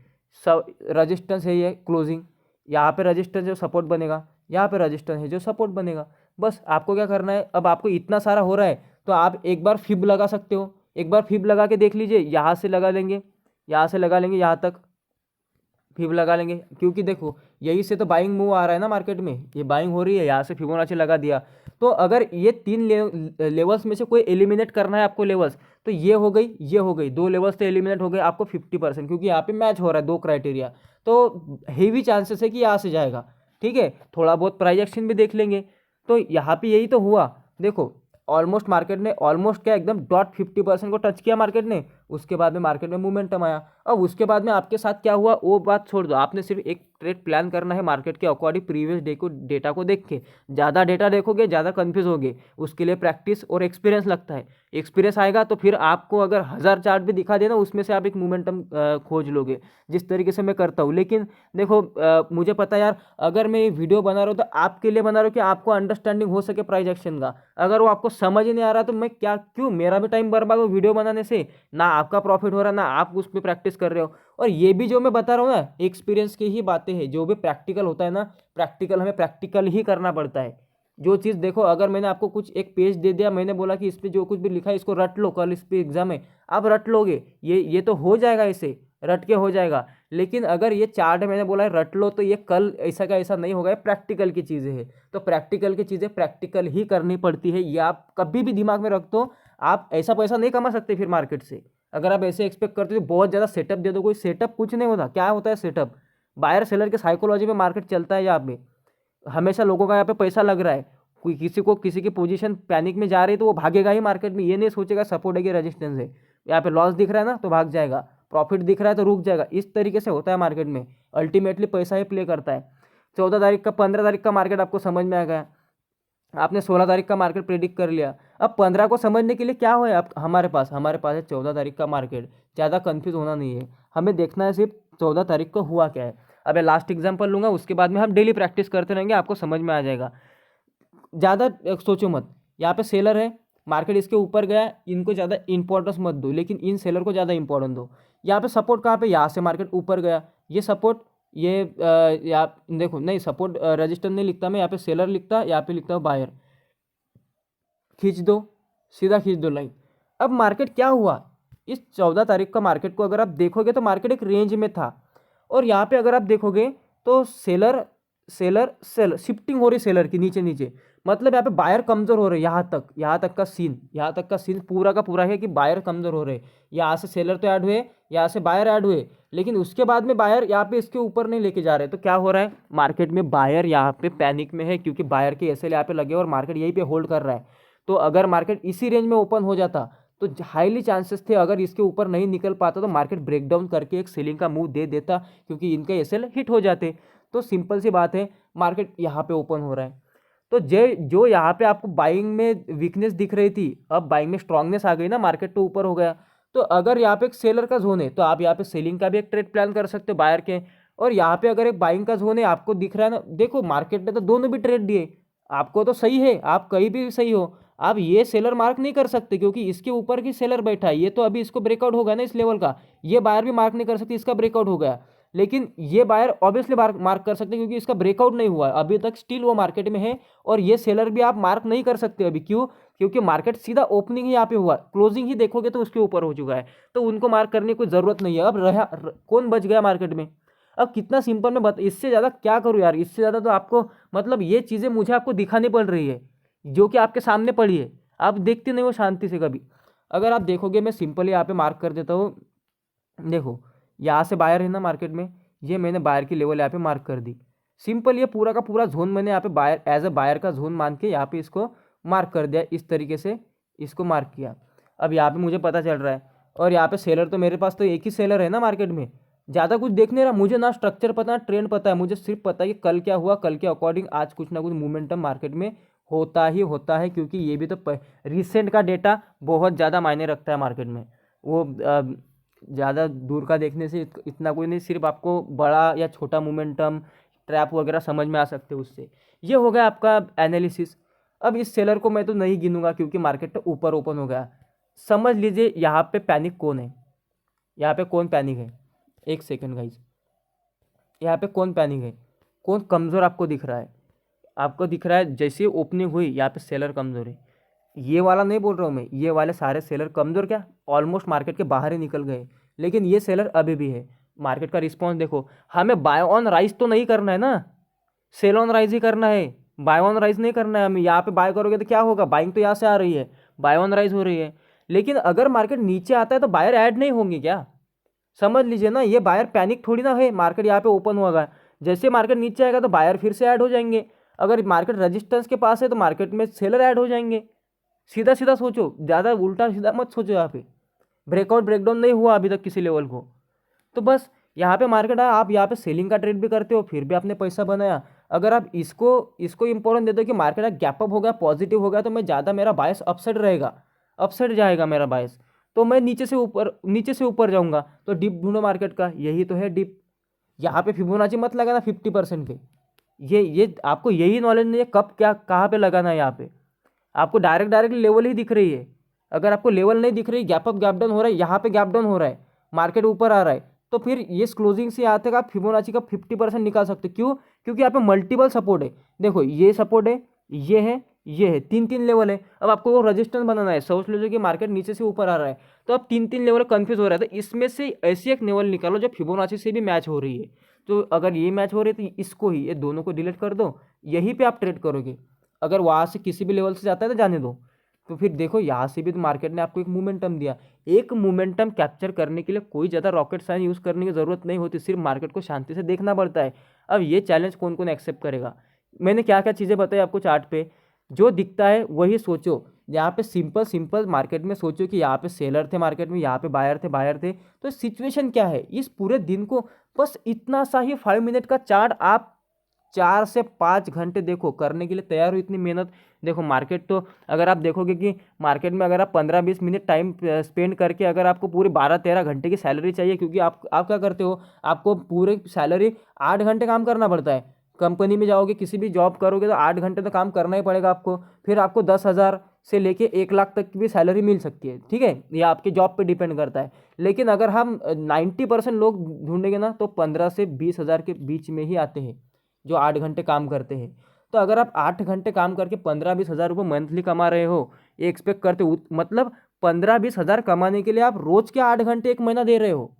Speaker 1: सब रजिस्टेंस है, ये क्लोजिंग, यहाँ पे रजिस्टेंस जो सपोर्ट बनेगा, यहाँ पे रजिस्टेंस है जो सपोर्ट बनेगा। बस आपको क्या करना है, अब आपको इतना सारा हो रहा है तो आप एक बार फिब लगा सकते हो, एक बार फिब लगा के देख लीजिए, यहाँ से लगा लेंगे, यहाँ से लगा लेंगे, यहाँ तक फिब लगा लेंगे, क्योंकि देखो यही से तो बाइंग मूव आ रहा है ना मार्केट में, ये बाइंग हो रही है, यहाँ से फिबोनाची लगा दिया। तो अगर ये 3 लेवल्स में से कोई एलिमिनेट करना है आपको लेवल्स, तो ये हो गई, ये हो गई, 2 लेवल्स तो एलिमिनेट हो गए, आपको 50%, क्योंकि यहाँ पे मैच हो रहा है 2 क्राइटेरिया, तो हेवी चांसेस है कि यहाँ से जाएगा, ठीक है। थोड़ा बहुत प्राइस एक्शन भी देख लेंगे, तो यहाँ पे यही तो हुआ, देखो ऑलमोस्ट मार्केट ने ऑलमोस्ट क्या एकदम डॉट 50% को टच किया मार्केट ने, उसके बाद में मार्केट में मोमेंटम आया। अब उसके बाद में आपके साथ क्या हुआ वो बात छोड़ दो, आपने सिर्फ एक ट्रेड प्लान करना है मार्केट के अकॉर्डिंग प्रीवियस डे को डेटा को देख के। ज़्यादा डेटा देखोगे ज़्यादा कन्फ्यूज होगे, उसके लिए प्रैक्टिस और एक्सपीरियंस लगता है, एक्सपीरियंस आएगा तो फिर आपको अगर 1000 चार्ट भी दिखा देना उसमें से आप एक मोमेंटम खोज लोगे, जिस तरीके से मैं करता हूँ। लेकिन देखो मुझे पता यार, अगर मैं ये वीडियो बना रहा हूँ तो आपके लिए बना रहा हूँ कि आपको अंडरस्टैंडिंग हो सके प्राइस एक्शन का। अगर वो आपको समझ ही नहीं आ रहा तो मैं क्या, क्यों मेरा भी टाइम बर्बाद हो वीडियो बनाने से, ना आपका प्रॉफिट हो रहा ना आप उस पर प्रैक्टिस कर रहे हो। और ये भी जो मैं बता रहा हूँ ना एक्सपीरियंस की ही बातें हैं, जो भी प्रैक्टिकल होता है ना, प्रैक्टिकल हमें प्रैक्टिकल ही करना पड़ता है। जो चीज़ देखो, अगर मैंने आपको कुछ एक पेज दे दिया, मैंने बोला कि इस पर जो कुछ भी लिखा है इसको रट लो, कल इस पर एग्जाम है, आप रट लोगे, ये तो हो जाएगा, इसे रट के हो जाएगा। लेकिन अगर ये चार्ट मैंने बोला है रट लो, तो ये कल ऐसा का ऐसा नहीं होगा, ये प्रैक्टिकल की चीज़ें हैं, तो प्रैक्टिकल की चीज़ें प्रैक्टिकल ही करनी पड़ती है। ये आप कभी भी दिमाग में रख दो, आप ऐसा पैसा नहीं कमा सकते फिर मार्केट से। अगर आप ऐसे एक्सपेक्ट करते हो बहुत ज़्यादा सेटअप दे दो, कोई सेटअप कुछ नहीं होता। क्या होता है सेटअप, बायर सेलर के साइकोलॉजी में मार्केट चलता है यहाँ पे, हमेशा लोगों का यहाँ पे पैसा लग रहा है, कोई किसी की पोजीशन पैनिक में जा रही है तो वो भागेगा ही मार्केट में, ये नहीं सोचेगा सपोर्ट है कि रेजिस्टेंस है। यहाँ पे लॉस दिख रहा है ना तो भाग जाएगा, प्रॉफिट दिख रहा है तो रुक जाएगा, इस तरीके से होता है मार्केट में। अल्टीमेटली पैसा ही प्ले करता है। 14 तारीख का 15 तारीख का मार्केट आपको समझ में आ गया, आपने 16 तारीख का मार्केट प्रेडिक्ट कर लिया। अब 15 को समझने के लिए क्या हो, आप हमारे पास है 14 तारीख का मार्केट। ज़्यादा कंफ्यूज होना नहीं है, हमें देखना है सिर्फ 14 तारीख को हुआ क्या है। अब लास्ट एग्जांपल लूँगा, उसके बाद में हम डेली प्रैक्टिस करते रहेंगे, आपको समझ में आ जाएगा। ज़्यादा सोचो मत, यहाँ पे सेलर है, मार्केट इसके ऊपर गया, इनको ज़्यादा इंपॉर्टेंस मत दो, लेकिन इन सेलर को ज़्यादा इंपॉर्टेंस दो। यहाँ पे सपोर्ट कहाँ पे, यहाँ से मार्केट ऊपर गया, ये सपोर्ट, ये यहाँ देखो, नहीं सपोर्ट रजिस्टर नहीं लिखता मैं, यहाँ पे सेलर लिखता, यहाँ पे लिखता हूँ बायर, खींच दो, सीधा खींच दो लाइन। अब मार्केट क्या हुआ, इस 14 तारीख का मार्केट को अगर आप देखोगे तो मार्केट एक रेंज में था, और यहाँ पे अगर आप देखोगे तो सेलर शिफ्टिंग हो रही सेलर की नीचे नीचे, मतलब यहाँ पे बायर कमजोर हो रहे हैं। यहाँ तक का सीन पूरा का पूरा है कि बायर कमजोर हो रहे हैं। यहाँ से सेलर तो ऐड हुए, यहाँ से बायर ऐड हुए, लेकिन उसके बाद में बायर यहाँ पे इसके ऊपर नहीं लेके जा रहे। तो क्या हो रहा है मार्केट में, बायर यहाँ पे पैनिक में है, क्योंकि बायर के एसएल यहाँ पे लगे और मार्केट यहीं पे होल्ड कर रहा है। तो अगर मार्केट इसी रेंज में ओपन हो जाता तो हाईली चांसेस थे, अगर इसके ऊपर नहीं निकल पाता तो मार्केट ब्रेकडाउन करके एक सेलिंग का मूव दे देता, क्योंकि इनके एसएल हिट हो जाते। तो सिंपल सी बात है, मार्केट यहाँ पे ओपन हो रहा है, तो जो यहाँ पे आपको बाइंग में वीकनेस दिख रही थी, अब बाइंग में स्ट्रांगनेस आ गई ना, मार्केट तो ऊपर हो गया। तो अगर यहाँ पे एक सेलर का जोन है तो आप यहाँ पे सेलिंग का भी एक ट्रेड प्लान कर सकते हो बायर के, और यहाँ पे अगर एक बाइंग का जोन है, आपको दिख रहा है ना, देखो मार्केट ने तो दोनों भी ट्रेड दिए, आपको तो सही है, आप कहीं भी सही हो, आप ये सेलर मार्क नहीं कर सकते क्योंकि इसके ऊपर की सेलर बैठा है, ये तो अभी इसको ब्रेकआउट होगा ना इस लेवल का, ये बायर भी मार्क नहीं कर सकती, इसका ब्रेकआउट हो गया। लेकिन ये बायर ऑब्वियसली मार्क कर सकते क्योंकि इसका ब्रेकआउट नहीं हुआ है, अभी तक स्टिल वो मार्केट में है, और ये सेलर भी आप मार्क नहीं कर सकते अभी। क्यों? क्योंकि मार्केट सीधा ओपनिंग ही यहाँ पे हुआ, क्लोजिंग ही देखोगे तो उसके ऊपर हो चुका है, तो उनको मार्क करने की कोई ज़रूरत नहीं है। अब कौन बच गया मार्केट में? अब कितना सिंपल मैं इससे ज़्यादा क्या करूँ यार, इससे ज़्यादा तो आपको मतलब ये चीज़ें मुझे आपको दिखानी पड़ रही है जो कि आपके सामने पड़ी है, आप देखते नहीं हो शांति से कभी। अगर आप देखोगे, मैं सिंपली यहाँ पे मार्क कर देता हूँ, देखो यहाँ से बायर है ना मार्केट में, ये मैंने बायर की लेवल यहाँ पे मार्क कर दी। सिंपल, ये पूरा का पूरा जोन मैंने यहाँ पे बायर एज अ बायर का जोन मान के यहाँ पे इसको मार्क कर दिया, इस तरीके से इसको मार्क किया। अब यहाँ पे मुझे पता चल रहा है, और यहाँ पे सेलर तो मेरे पास तो एक ही सेलर है ना मार्केट में, ज़्यादा कुछ देख नहीं रहा मुझे, ना स्ट्रक्चर पता ना ट्रेंड पता है, मुझे सिर्फ पता है कि कल क्या हुआ, कल के अकॉर्डिंग आज कुछ ना कुछ मोमेंटम मार्केट में होता ही होता है, क्योंकि ये भी तो रिसेंट का डेटा बहुत ज़्यादा मायने रखता है मार्केट में। वो ज़्यादा दूर का देखने से इतना कोई नहीं, सिर्फ आपको बड़ा या छोटा मोमेंटम ट्रैप वगैरह समझ में आ सकते हैं उससे। ये हो गया आपका एनालिसिस। अब इस सेलर को मैं तो नहीं गिनूंगा क्योंकि मार्केट तो ऊपर ओपन हो गया। समझ लीजिए यहाँ पे पैनिक कौन है, यहाँ पे कौन पैनिक है, एक सेकंड गाइज, यहाँ पे कौन पैनिक है, कौन कमज़ोर आपको दिख रहा है? आपको दिख रहा है जैसे ओपनिंग हुई यहाँ पे सेलर कमज़ोर है। ये वाला नहीं बोल रहा हूँ मैं, ये वाले सारे सेलर कमज़ोर क्या ऑलमोस्ट मार्केट के बाहर ही निकल गए, लेकिन ये सेलर अभी भी है। मार्केट का रिस्पॉन्स देखो, हमें बाय ऑन राइज तो नहीं करना है ना, सेल ऑन राइज ही करना है, बाय ऑन राइज नहीं करना है। हमें यहाँ पे बाय करोगे तो क्या होगा, बाइंग तो यहाँ से आ रही है, बाय ऑन राइज हो रही है। लेकिन अगर मार्केट नीचे आता है तो बायर ऐड नहीं होंगे क्या? समझ लीजिए ना, ये बायर पैनिक थोड़ी ना है, मार्केट यहाँ पे ओपन हुआ, जैसे मार्केट नीचे आएगा तो बायर फिर से ऐड हो जाएंगे। अगर मार्केट रेजिस्टेंस के पास है तो मार्केट में सेलर ऐड हो जाएंगे। सीधा सीधा सोचो, ज़्यादा उल्टा सीधा मत सोचो। यहाँ पे ब्रेकआउट ब्रेकडाउन नहीं हुआ अभी तक किसी लेवल को, तो बस यहाँ पे मार्केट आया, आप यहाँ पे सेलिंग का ट्रेड भी करते हो फिर भी आपने पैसा बनाया। अगर आप इसको इंपॉर्टेंट दे दो कि मार्केट गैप अप हो गया, पॉजिटिव हो गया, तो मैं ज़्यादा मेरा बायस अपसाइड रहेगा, अपसाइड जाएगा मेरा बायस, तो मैं नीचे से ऊपर जाऊँगा। तो डिप ढूंढो मार्केट का, यही तो है डिप। यहाँ पे फिबोनाची मत लगाना 50% पे, ये आपको यही नॉलेज नहीं है कब क्या कहाँ पे लगाना है। यहाँ पे आपको डायरेक्ट लेवल ही दिख रही है। अगर आपको लेवल नहीं दिख रही, गैप अप गैप डाउन हो रहा है, यहाँ पे गैप डाउन हो रहा है, मार्केट ऊपर आ रहा है, तो फिर ये क्लोजिंग से यहाँ तक आप फिबोनाची का 50% निकाल सकते। क्यों? क्योंकि यहाँ पे मल्टीपल सपोर्ट है। देखो ये सपोर्ट है, ये है, ये है, तीन लेवल है। अब आपको वो रजिस्टेंस बनाना है, सोच लीजिए कि मार्केट नीचे से ऊपर आ रहा है, तो अब तीन लेवल कंफ्यूज हो रहा है, तो इसमें से ऐसी एक लेवल निकालो जो फिबोनाची से भी मैच हो रही है। तो अगर ये मैच हो रही है तो इसको ही, ये दोनों को डिलीट कर दो, यहीं पे आप ट्रेड करोगे। अगर वहाँ से किसी भी लेवल से जाता है तो जाने दो। तो फिर देखो यहाँ से भी तो मार्केट ने आपको एक मोमेंटम दिया। एक मोमेंटम कैप्चर करने के लिए कोई ज़्यादा रॉकेट साइंस यूज़ करने की ज़रूरत नहीं होती, सिर्फ मार्केट को शांति से देखना पड़ता है। अब ये चैलेंज कौन कौन एक्सेप्ट करेगा? मैंने क्या क्या चीज़ें बताई आपको चार्ट पे, जो दिखता है वही सोचो। यहाँ पे सिंपल मार्केट में सोचो कि यहाँ पे सेलर थे मार्केट में, यहाँ पे बायर थे, तो सिचुएशन क्या है इस पूरे दिन को, बस इतना सा ही 5 मिनट का चार्ट आप 4 से 5 घंटे देखो, करने के लिए तैयार हो इतनी मेहनत। देखो मार्केट तो अगर आप देखोगे कि मार्केट में अगर आप 15-20 मिनट टाइम स्पेंड करके अगर आपको पूरे 12-13 घंटे की सैलरी चाहिए, क्योंकि आप क्या करते हो, आपको पूरे सैलरी 8 घंटे काम करना पड़ता है। कंपनी में जाओगे, किसी भी जॉब करोगे तो 8 घंटे तो काम करना ही पड़ेगा आपको। फिर आपको 10,000 से लेके 1 लाख तक की भी सैलरी मिल सकती है, ठीक है, ये आपके जॉब पे डिपेंड करता है। लेकिन अगर हम 90% लोग ढूंढेंगे ना तो 15 से 20,000 के बीच में ही आते हैं जो 8 घंटे काम करते हैं। तो अगर आप 8 घंटे काम करके 15-20 हज़ार रुपये मंथली कमा रहे हो, ये एक्सपेक्ट करते हो, मतलब 15-20 हज़ार कमाने के लिए आप रोज़ के 8 घंटे एक महीना दे रहे हो,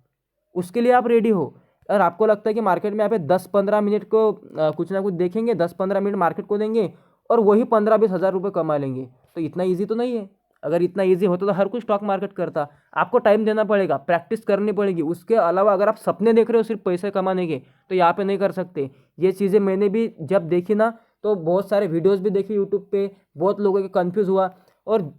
Speaker 1: उसके लिए आप रेडी हो। और आपको लगता है कि मार्केट में यहाँ पे 10-15 मिनट को कुछ ना कुछ देखेंगे, 10-15 मिनट मार्केट को देंगे और वही 15-20 हज़ार रुपये कमा लेंगे, तो इतना ईजी तो नहीं है। अगर इतना ईजी होता तो हर कोई स्टॉक मार्केट करता। आपको टाइम देना पड़ेगा, प्रैक्टिस करनी पड़ेगी। उसके अलावा अगर आप सपने देख रहे हो सिर्फ पैसे कमाने के, तो यहाँ पे नहीं कर सकते। ये चीज़ें मैंने भी जब देखी ना, तो बहुत सारे वीडियोस भी देखे यूट्यूब पे, बहुत लोगों के कन्फ्यूज़ हुआ। और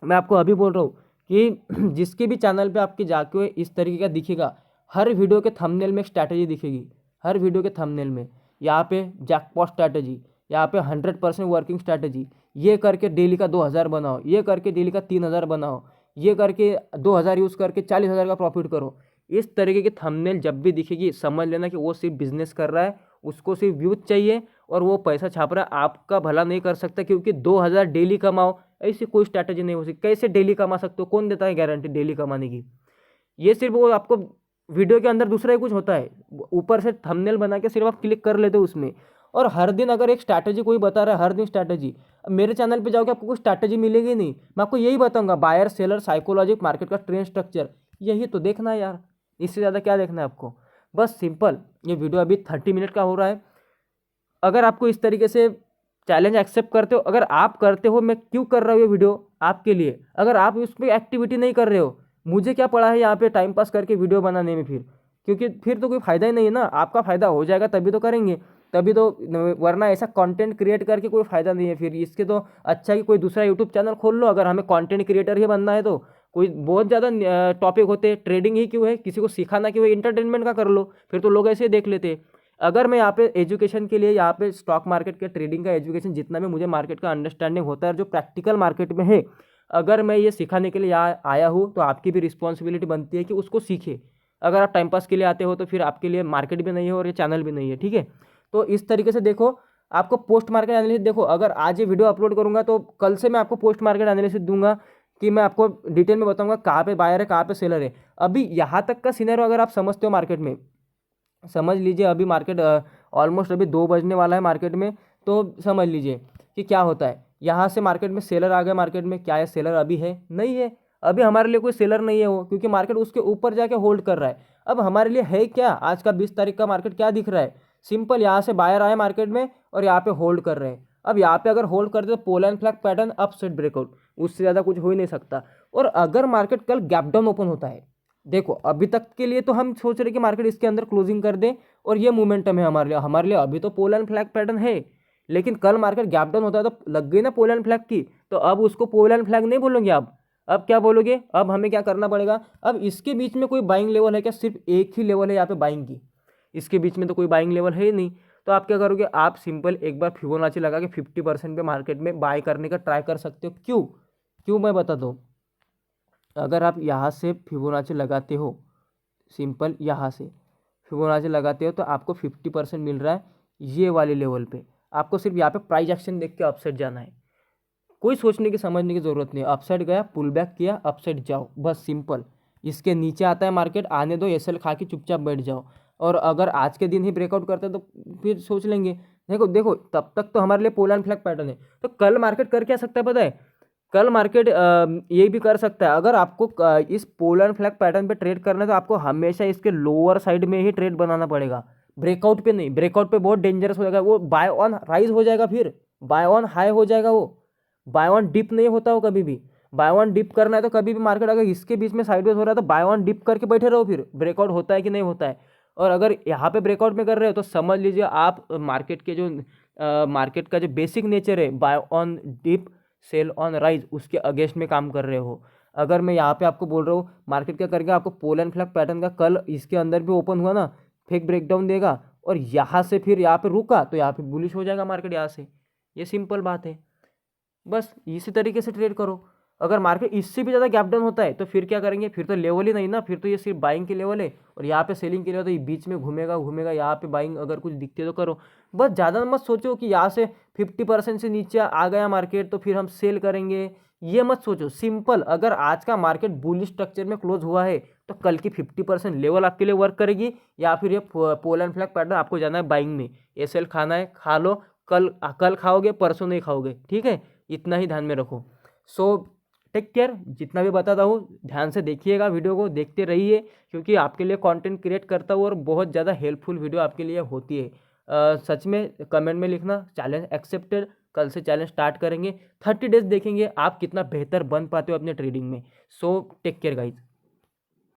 Speaker 1: मैं आपको अभी बोल रहा हूँ कि जिसके भी चैनल पे आपके जाके इस तरीके का दिखेगा, हर वीडियो के थंबनेल में एक स्ट्रैटेजी दिखेगी, हर वीडियो के थंबनेल में यहाँ पे जैकपॉट स्ट्रैटेजी, यहाँ पे 100% वर्किंग स्ट्रैटेजी, ये करके डेली का 2,000 बनाओ, ये करके डेली का 3,000 बनाओ, ये करके 2,000 यूज़ करके 40,000 का प्रॉफिट करो। इस तरीके की थंबनेल जब भी दिखेगी समझ लेना कि वो सिर्फ बिजनेस कर रहा है, उसको सिर्फ व्यूज चाहिए और वो पैसा छाप रहा है, आपका भला नहीं कर सकता। क्योंकि 2,000 डेली कमाओ, ऐसी कोई स्ट्रैटेजी नहीं हो सकती। कैसे डेली कमा सकते हो? कौन देता है गारंटी डेली कमाने की? ये सिर्फ वो आपको वीडियो के अंदर दूसरा ही कुछ होता है, ऊपर से थंबनेल बना के सिर्फ आप क्लिक कर लेते हो उसमें। और हर दिन अगर एक स्ट्रैटेजी कोई बता रहा है, हर दिन स्ट्रैटेजी, मेरे चैनल पे जाओगे आपको कोई स्ट्रैटेजी मिलेगी नहीं। मैं आपको यही बताऊंगा, बायर सेलर साइकोलॉजी, मार्केट का ट्रेंड स्ट्रक्चर, यही तो देखना है यार, इससे ज़्यादा क्या देखना है आपको? बस सिंपल। ये वीडियो अभी 30 मिनट का हो रहा है। अगर आपको इस तरीके से चैलेंज एक्सेप्ट करते हो, अगर आप करते हो, मैं क्यों कर रहा हूँ ये वीडियो आपके लिए। अगर आप उस पर एक्टिविटी नहीं कर रहे हो, मुझे क्या पड़ा है यहाँ पे टाइम पास करके वीडियो बनाने में फिर, क्योंकि फिर तो कोई फ़ायदा ही नहीं है ना, आपका फ़ायदा हो जाएगा तभी तो करेंगे, तभी तो, वरना ऐसा कंटेंट क्रिएट करके कोई फ़ायदा नहीं है फिर इसके। तो अच्छा है कि कोई दूसरा यूट्यूब चैनल खोल लो, अगर हमें कंटेंट क्रिएटर ही बनना है तो। कोई बहुत ज़्यादा टॉपिक होते हैं, ट्रेडिंग ही क्यों है, किसी को सिखाना क्यों है, इंटरटेनमेंट का कर लो, फिर तो लोग ऐसे ही देख लेते हैं। अगर मैं यहाँ पे एजुकेशन के लिए, यहाँ पे स्टॉक मार्केट के ट्रेडिंग का एजुकेशन जितना भी मुझे मार्केट का अंडरस्टैंडिंग होता है जो प्रैक्टिकल मार्केट में है, अगर मैं ये सिखाने के लिए यहाँ आया हूँ तो आपकी भी रिस्पॉन्सिबिलिटी बनती है कि उसको सीखे। अगर आप टाइम पास के लिए आते हो तो फिर आपके लिए मार्केट भी नहीं है और ये चैनल भी नहीं है, ठीक है। तो इस तरीके से देखो, आपको पोस्ट मार्केट एनालिसिस देखो, अगर आज ये वीडियो अपलोड करूंगा तो कल से मैं आपको पोस्ट मार्केट एनालिसिस दूंगा कि मैं आपको डिटेल में बताऊंगा कहाँ पे बायर है, कहाँ पे सेलर है। अभी यहाँ तक का सिनेरियो अगर आप समझते हो मार्केट में, समझ लीजिए अभी मार्केट ऑलमोस्ट अभी 2 बजने वाला है मार्केट में, तो समझ लीजिए कि क्या होता है। यहाँ से मार्केट में सेलर आ गए, मार्केट में क्या है, सेलर अभी है नहीं है, अभी हमारे लिए कोई सेलर नहीं है वो, क्योंकि मार्केट उसके ऊपर जाके होल्ड कर रहा है। अब हमारे लिए है क्या, आज का 20 तारीख का मार्केट क्या दिख रहा है, सिंपल, यहाँ से बायर आए मार्केट में और यहाँ पे होल्ड कर रहे हैं। अब यहाँ पे अगर होल्ड करते तो pole and flag pattern upside breakout, उससे ज़्यादा कुछ हो ही नहीं सकता। और अगर मार्केट कल गैप डाउन ओपन होता है, देखो अभी तक के लिए तो हम सोच रहे कि मार्केट इसके अंदर क्लोजिंग कर दे और ये मोमेंटम है हमारे लिए अभी तो पोल एंड फ्लैग पैटर्न है। लेकिन कल मार्केट गैप डाउन होता है तो लग गई ना पोल एंड फ्लैग की, तो अब उसको पोल एंड फ्लैग नहीं बोलोगे आप, अब क्या बोलोगे, अब हमें क्या करना पड़ेगा, अब इसके बीच में कोई बाइंग लेवल है क्या, सिर्फ एक ही लेवल है यहाँ पे बाइंग की, इसके बीच में तो कोई बाइंग लेवल है ही नहीं। तो आप क्या करोगे, आप सिंपल एक बार फिबोनाची लगा के 50% पे मार्केट में बाय करने का ट्राई कर सकते हो। क्यों क्यों मैं बता दूँ, अगर आप यहाँ से फिबोनाची लगाते हो, सिंपल यहाँ से फिबोनाची लगाते हो तो आपको 50% मिल रहा है ये वाले लेवल पे। आपको सिर्फ यहाँ पे प्राइस एक्शन देख के अपसाइड जाना है, कोई सोचने की समझने की ज़रूरत नहीं है। अपसाइड गया, पुल बैक किया, अपसाइड जाओ, बस सिंपल। इसके नीचे आता है मार्केट, आने दो, एसएल खा के चुपचाप बैठ जाओ। और अगर आज के दिन ही ब्रेकआउट करता है तो फिर सोच लेंगे। देखो देखो तब तक तो हमारे लिए पोल एंड फ्लैग पैटर्न है। तो कल मार्केट कर क्या सकता है पता है, कल मार्केट ये भी कर सकता है, अगर आपको इस पोल एंड फ्लैग पैटर्न पे ट्रेड करना है तो आपको हमेशा इसके लोअर साइड में ही ट्रेड बनाना पड़ेगा, ब्रेकआउट पे नहीं। ब्रेकआउट पे बहुत डेंजरस हो जाएगा, वो बाय ऑन राइज हो जाएगा, फिर बाय ऑन हाई हो जाएगा, वो बाय ऑन डिप नहीं होता हो कभी भी। बाय ऑन डिप करना है तो कभी भी मार्केट अगर इसके बीच में साइडवेज हो रहा है तो बाय ऑन डिप करके बैठे रहो, फिर ब्रेकआउट होता है कि नहीं होता है। और अगर यहाँ पे ब्रेकआउट में कर रहे हो तो समझ लीजिए आप मार्केट के जो मार्केट का जो बेसिक नेचर है, buy on dip sell on rise, उसके अगेंस्ट में काम कर रहे हो। अगर मैं यहाँ पे आपको बोल रहा हूँ मार्केट क्या करके आपको पोल एंड फ्लैग पैटर्न का कल इसके अंदर भी ओपन हुआ ना, फेक ब्रेकडाउन देगा और यहाँ से फिर यहाँ पे रुका तो यहाँ पे बुलिश हो जाएगा मार्केट यहाँ से, ये सिंपल बात है। बस इसी तरीके से ट्रेड करो। अगर मार्केट इससे भी ज़्यादा गैप डाउन होता है तो फिर क्या करेंगे, फिर तो लेवल ही नहीं ना, फिर तो ये सिर्फ बाइंग के लेवल है और यहाँ पे सेलिंग के लेवल, तो ये बीच में घूमेगा घूमेगा, यहाँ पे बाइंग अगर कुछ दिखते तो करो। बस ज़्यादा मत सोचो कि यहाँ से 50% से नीचे आ गया मार्केट तो फिर हम सेल करेंगे, ये मत सोचो। सिंपल, अगर आज का मार्केट बुलिश स्ट्रक्चर में क्लोज हुआ है तो कल की 50% लेवल आपके लिए वर्क करेगी, या फिर ये पोल एंड फ्लैग पैटर्न आपको जाना है बाइंग में, एसएल खाना है खा लो, कल खाओगे परसों नहीं खाओगे, ठीक है, इतना ही ध्यान में रखो। सो टेक केयर, जितना भी बताता हूँ ध्यान से देखिएगा, वीडियो को देखते रहिए, क्योंकि आपके लिए कंटेंट क्रिएट करता हूँ और बहुत ज़्यादा हेल्पफुल वीडियो आपके लिए होती है। सच में कमेंट में लिखना चैलेंज एक्सेप्टेड, कल से चैलेंज स्टार्ट करेंगे, 30 डेज देखेंगे आप कितना बेहतर बन पाते हो अपने ट्रेडिंग में। So take care guys.